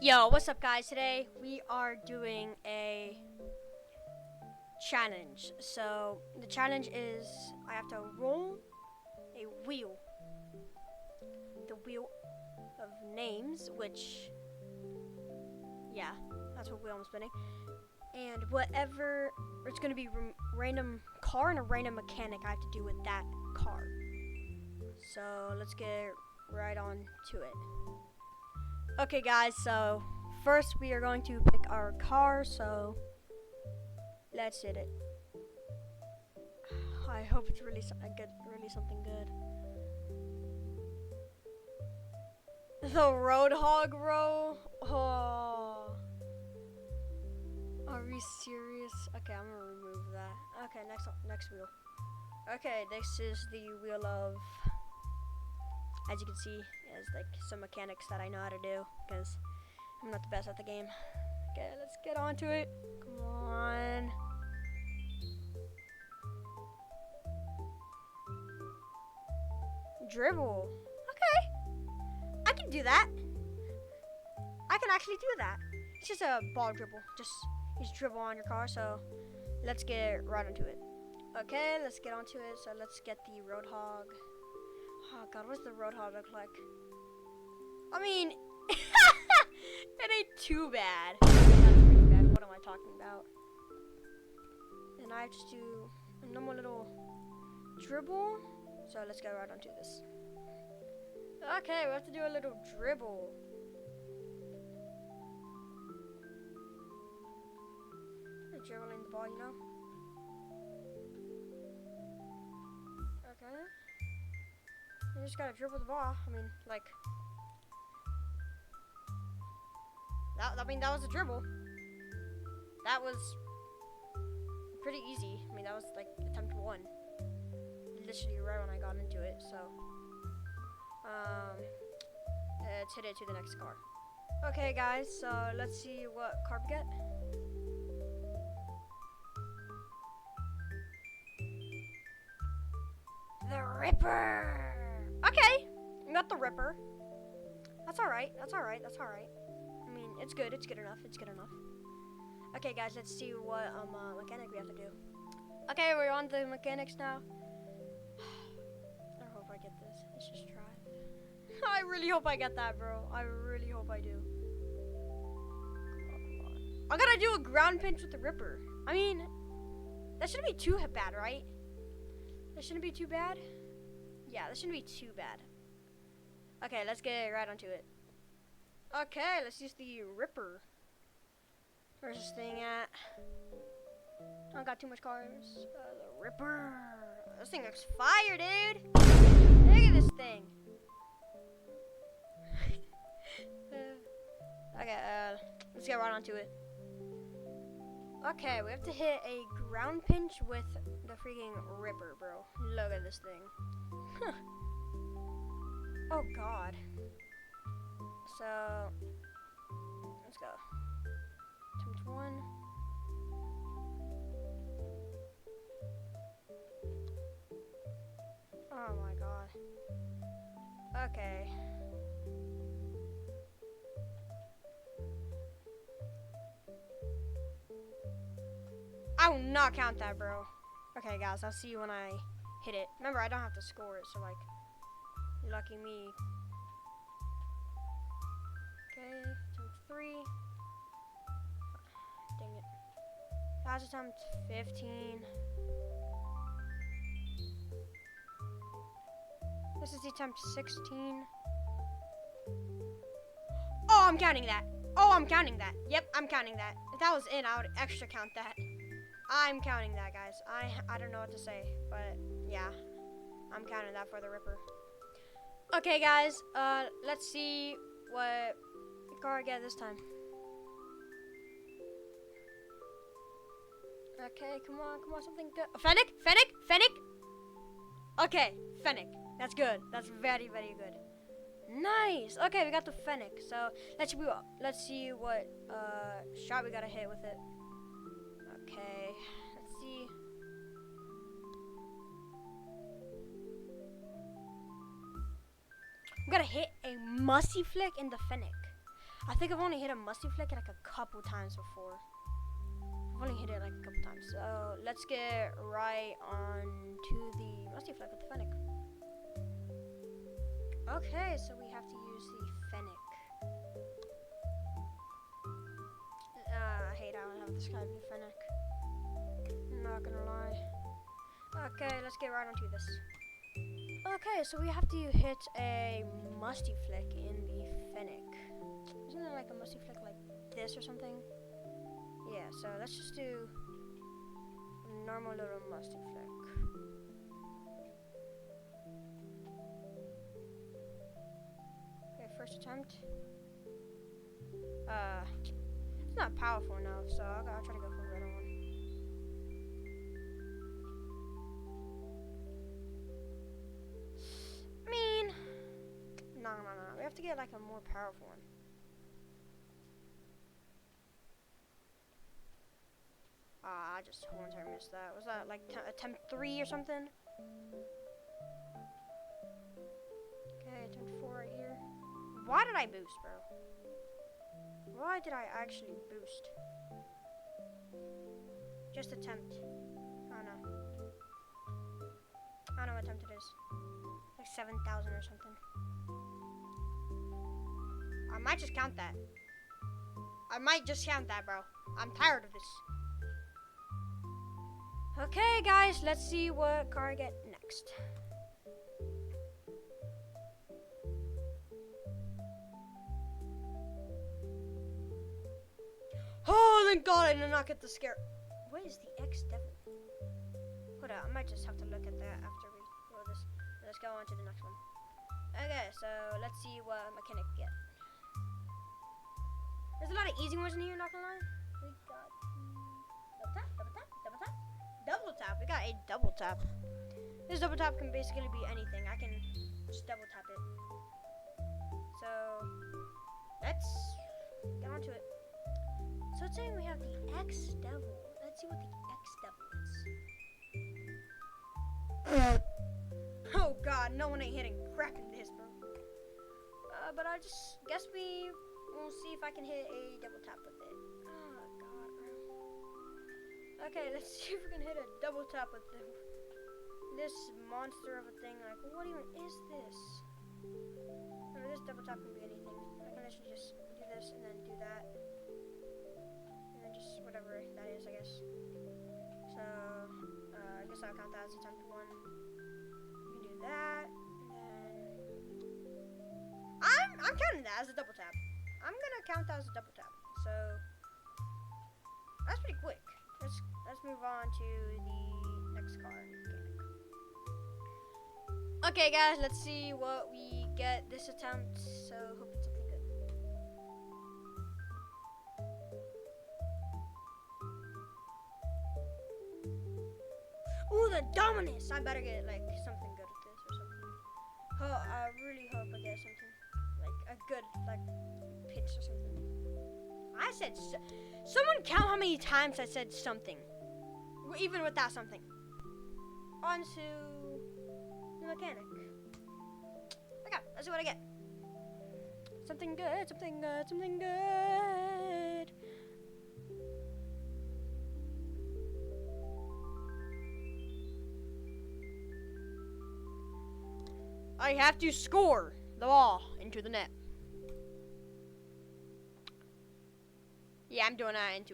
Yo, what's up guys? Today we are doing a challenge. So the challenge is I have to roll a wheel. The wheel of names, which, yeah, that's what wheel I'm spinning. And whatever, it's gonna be random car and a random mechanic I have to do with that car. So let's get right on to it. Okay guys, so first we are going to pick our car, so let's hit it. I hope it's really something good. The Roadhog, bro. Oh. Are we serious? Okay, I'm gonna remove that. Okay, next wheel. Okay, this is the wheel of, as you can see, there's like some mechanics that I know how to do because I'm not the best at the game. Okay, let's get on to it. Come on. Dribble. Okay. I can do that. I can actually do that. It's just a ball dribble. Just dribble on your car. So let's get right onto it. Okay, let's get onto it. So let's get the Roadhog. Oh god, what's the Roadhog look like? I mean, it ain't too bad. That's pretty bad. What am I talking about? And I just do a normal little dribble. So let's get right onto this. Okay, we have to do a little dribble. Dribbling the ball, you know? Okay. You just gotta dribble the ball. I mean, like, that was a dribble. That was pretty easy. I mean, that was like attempt 1. Literally right when I got into it. So, let's hit it to the next car. Okay, guys. So let's see what car we get. The Ripper. Okay, we got the Ripper. That's alright. That's alright. That's alright. I mean, it's good. It's good enough. It's good enough. Okay, guys, let's see what mechanic we have to do. Okay, we're on the mechanics now. I hope I get this. Let's just try. I really hope I get that, bro. I really hope I do. I gotta do a ground pinch with the Ripper. I mean, that shouldn't be too bad, right? That shouldn't be too bad. Yeah, that shouldn't be too bad. Okay, let's get right onto it. Okay, let's use the Ripper. Where's this thing at? I don't got too much cars. The Ripper. This thing looks fire, dude. Look at this thing. Okay, let's get right onto it. Okay, we have to hit a ground pinch with the freaking Ripper, bro. Look at this thing. Oh god. So let's go. Attempt 1. Oh my god. Okay. I will not count that, bro. Okay, guys, I'll see you when I hit it. Remember, I don't have to score it, so, like, lucky me. Okay, attempt 3. Dang it. Last attempt, 15. This is the attempt 16. Oh, I'm counting that. Oh, I'm counting that. Yep, I'm counting that. If that was in, I would extra count that. I'm counting that, guys. I don't know what to say, but yeah, I'm counting that for the Ripper. Okay, guys, let's see what car I get this time. Okay, come on, something good. Fennec. Okay, Fennec. That's good. That's very, very good. Nice. Okay, we got the Fennec. So let's see what shot we gotta hit with it. Okay, let's see. I'm gonna hit a musty flick in the Fennec. I think I've only hit a musty flick like a couple times before. I've only hit it like a couple times. So let's get right on to the musty flick with the fennec. Okay, so we have to use the fennec. I hate how I have this guy with the fennec. I'm not gonna lie. Okay, let's get right onto this. Okay, so we have to hit a musty flick in the fennec. Isn't it like a musty flick like this or something? Yeah, so let's just do a normal little musty flick. Okay, first attempt. It's not powerful enough, so I'll try to go for another one. I mean, no. We have to get like a more powerful one. I just once I missed that. Was that like attempt 3 or something? Okay, attempt 4 right here. Why did I boost, bro? Why did I actually boost? Just attempt. I don't know. I don't know what attempt it is. Like 7,000 or something. I might just count that. I might just count that, bro. I'm tired of this. Okay, guys, let's see what car I get next. Oh, thank God I did not get the scare. What is the X-Devil? Hold on, I might just have to look at that after we go this. Let's go on to the next one. Okay, so let's see what mechanic get. There's a lot of easy ones in here, not gonna lie. We got double tap. We got a double tap. This double tap can basically be anything. I can just double tap it. So let's get onto it. So it's saying we have the X-Devil. Let's see what the X-Devil is. Oh God, no one ain't hitting crap in this, bro. But I just guess we will see if I can hit a double tap with it. Oh God, bro. Okay, let's see if we can hit a double tap with this monster of a thing. Like, what even is this? I mean, this double tap can be anything. I can literally just do this and then do that. Just whatever that is, I guess. So, I guess I'll count that as attempt 1. You can do that, and then I'm counting that as a double tap. I'm gonna count that as a double tap. So that's pretty quick. Let's move on to the next car. Okay, guys, let's see what we get this attempt. So hope it's something good. Ooh, the Dominus! I better get like something good with this or something. Oh, I really hope I get something like a good like pitch or something. I said someone count how many times I said something, even without something. On to the mechanic. Okay, let's see what I get. Something good, something good, something good. I have to score the ball into the net. Yeah, I'm doing that in a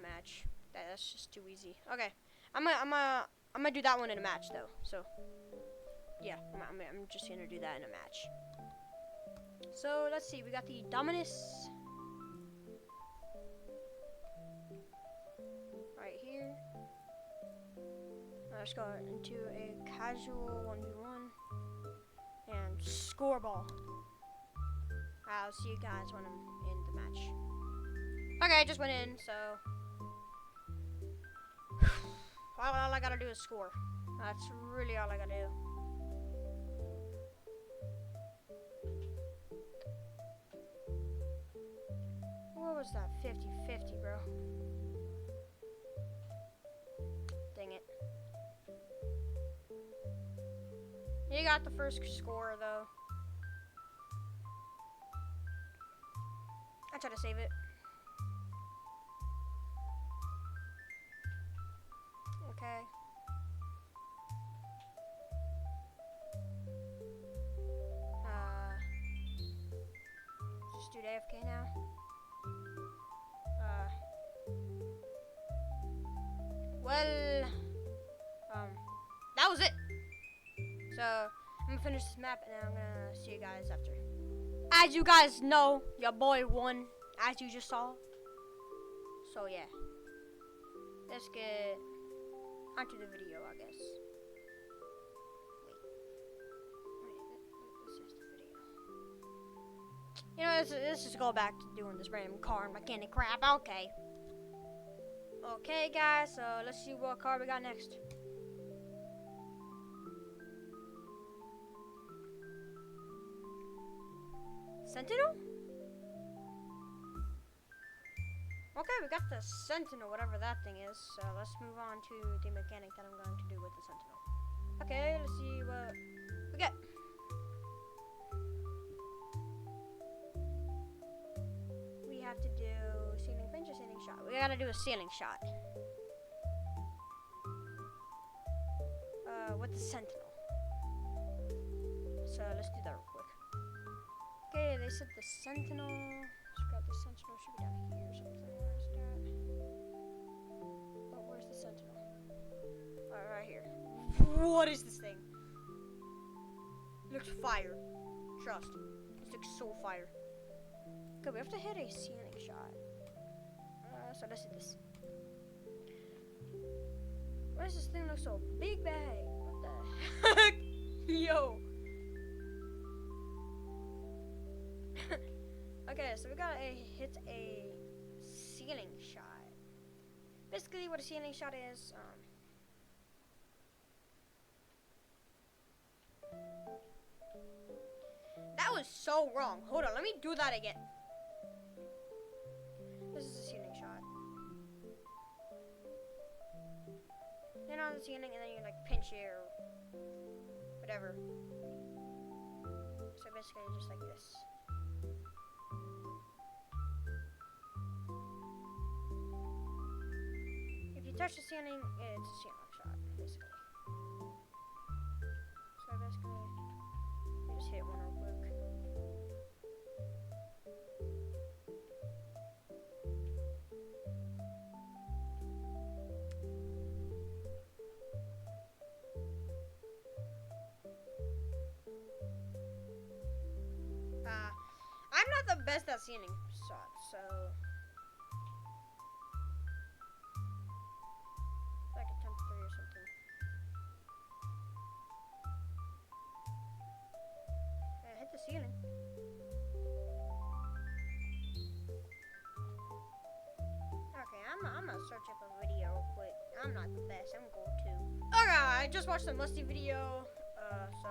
match. That's just too easy. Okay, I'm gonna do that one in a match though. So yeah, I'm just gonna do that in a match. So let's see. We got the Dominus right here. Let's go into a casual 1v1 and score ball. I'll see you guys when I'm in the match. Okay, I just went in, so all I gotta do is score. That's really all I gotta do. What was that? 50-50, bro. Dang it. You got the first score, though. try to save it. Okay. Just do the AFK now. Well, that was it. So I'm gonna finish this map and then I'm gonna see you guys after. As you guys know, your boy won, as you just saw. So yeah, let's get onto the video, I guess. Wait, this is the video. You know, let's just go back to doing this random car mechanic crap. Okay. Okay, guys. So let's see what car we got next. Sentinel? Okay, we got the Sentinel, whatever that thing is. So let's move on to the mechanic that I'm going to do with the Sentinel. Okay, let's see what we get. We have to do ceiling pinch or ceiling shot. We gotta do a ceiling shot. With the Sentinel. So let's do that real quick. Okay, they said the Sentinel. Let's grab the Sentinel. Should be down here or something. Where's that? Oh, where's the Sentinel? Alright, right here. What is this thing? It looks fire. Trust. This looks so fire. Okay, we have to hit a ceiling shot. So let's do this. Why does this thing look so big bag? What the heck? Yo. Okay, so we gotta hit a ceiling shot. Basically, what a ceiling shot is, that was so wrong. Hold on, let me do that again. This is a ceiling shot. Then on the ceiling, and then you like pinch it or whatever. So basically, just like this. If you touch the ceiling, it's a ceiling shot, basically. So basically, you just hit one real quick. I'm not the best at ceiling shots, so like attempt 3 or something. Hit the ceiling. Okay, I'm gonna search up a video real quick. I'm not the best. I'm going to. Okay, I just watched the Musty video. So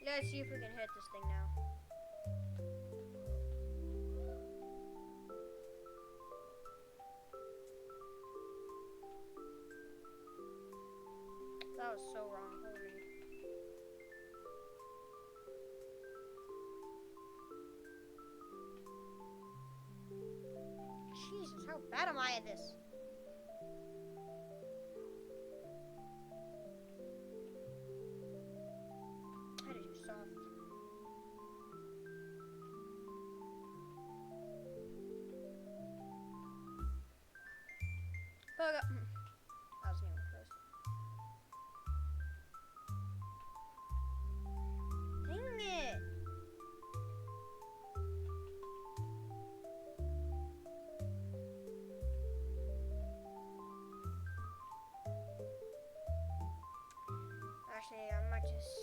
let's see if we can hit this thing now. That was so wrong. Holy. Jesus, how bad am I at this? I had to do soft. Oh, God. I wasn't even close. Dang it! Actually, I might just.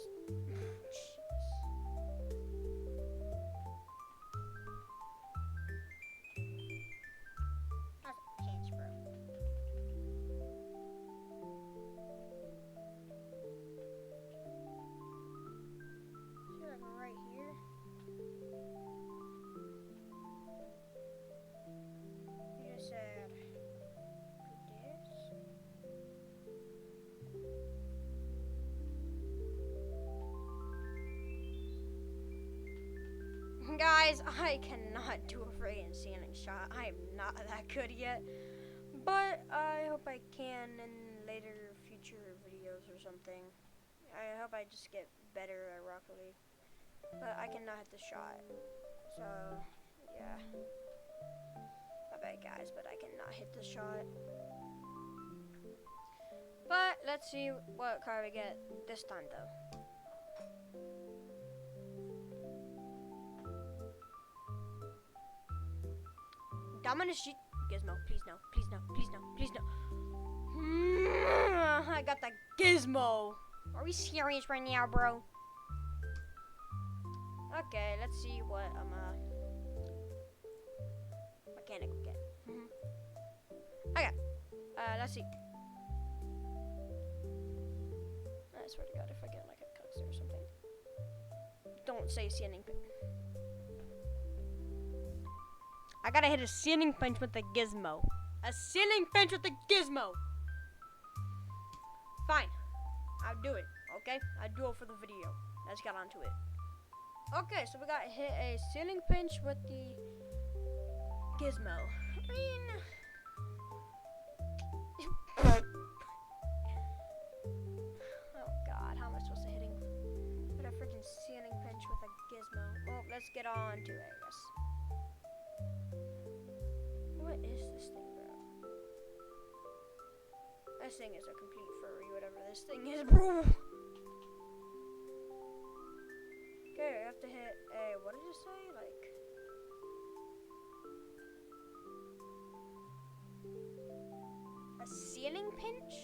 That's a pinch, bro. See, like right here. You just said do this. Guys, I cannot do a straight and ceiling shot. I am not that good yet, but I hope I can in later future videos or something. I hope I just get better at Rocket League, but I cannot hit the shot. So yeah, my bad guys, but I cannot hit the shot. But let's see what car we get this time though. Dominus Gizmo, please no, please no, please no, please no. I got the Gizmo. Are we serious right now, bro? Okay, let's see what mechanic we get. Okay, let's see. I swear to God, if I get like a cuts or something, don't say ceiling pinch. I gotta hit a ceiling pinch with the Gizmo. A ceiling pinch with the Gizmo. Fine, I'll do it. Okay, I'll do it for the video. Let's get on to it. Okay, so we got hit a ceiling pinch with the Gizmo. I mean, oh God, how am I supposed to hitting with a freaking ceiling pinch with a Gizmo? Well, let's get on to it, I guess. What is this thing, bro? This thing is a complete furry, whatever this thing is, bro. Okay, I have to hit a, what did it say? Like, a ceiling pinch?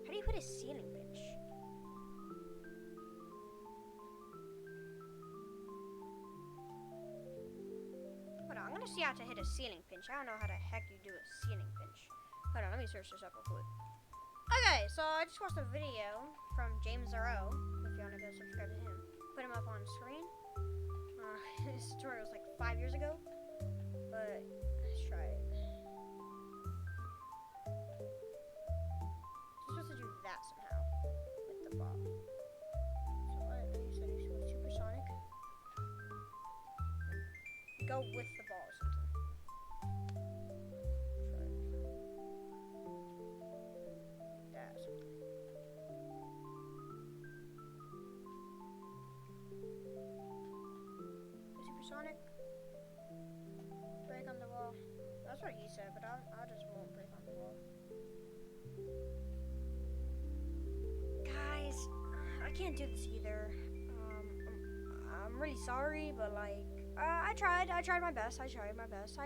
How do you hit a ceiling pinch? Hold on, I'm gonna see how to hit a ceiling pinch. I don't know how the heck you do a ceiling pinch. Hold on, let me search this up real quick. Okay, so I just watched a video from James Zero. If you want to go subscribe to him, put him up on screen. His tutorial was like 5 years ago, but let's try it. You're supposed to do that somehow with the ball. So what? You said you was supersonic. Go with the ball or something. Supersonic. Break on the wall. That's what he said, but I just won't break on the wall. Guys, I can't do this either. I'm really sorry, but like, I tried my best. I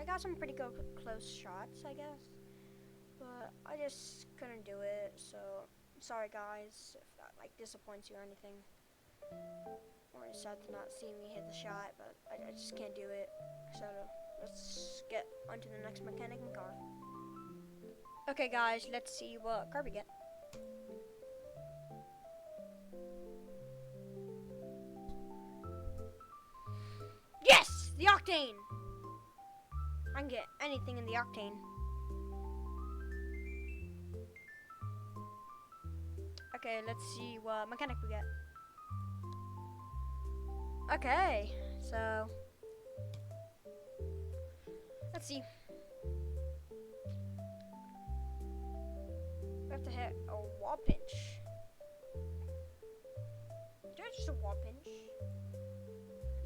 got some pretty close shots, I guess, but I just couldn't do it. So sorry, guys, if that like disappoints you or anything. Or it's sad to not see me hit the shot, but I just can't do it. So let's get onto the next mechanic and car. Okay, guys, let's see what car we get. Yes, the Octane. I can get anything in the Octane. Okay, let's see what mechanic we get. Okay, so let's see. We have to hit a wall pinch. That's just a wall pinch.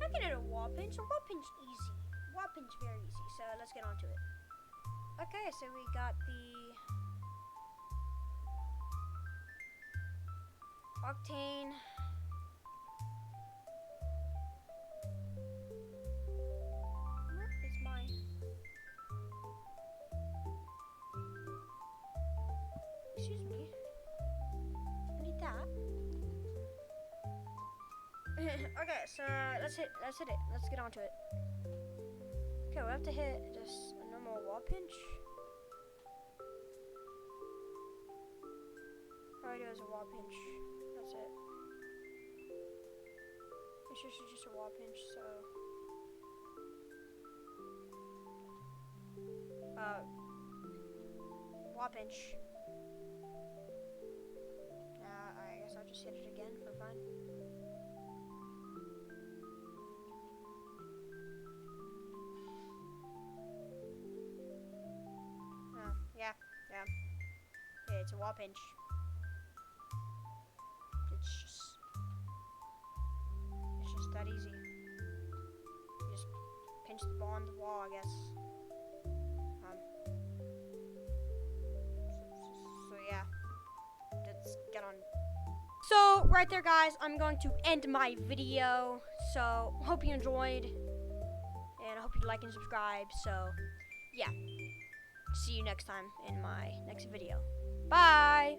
I can hit a wall pinch. A wall pinch easy. Wall pinch very easy. So let's get on to it. Okay, so we got the Octane. Excuse me. I need that. Okay, so let's hit it. Let's get onto it. Okay, we have to hit just a normal wall pinch. All I do is a wall pinch. That's it. It's just a wall pinch, so wall pinch. I guess I'll just hit it again for fun. wall pinch. It's just that easy. You just pinch the ball on the wall, I guess. So yeah, let's get on. So right there, guys, I'm going to end my video. So hope you enjoyed, and I hope you like and subscribe. So yeah, see you next time in my next video. Bye.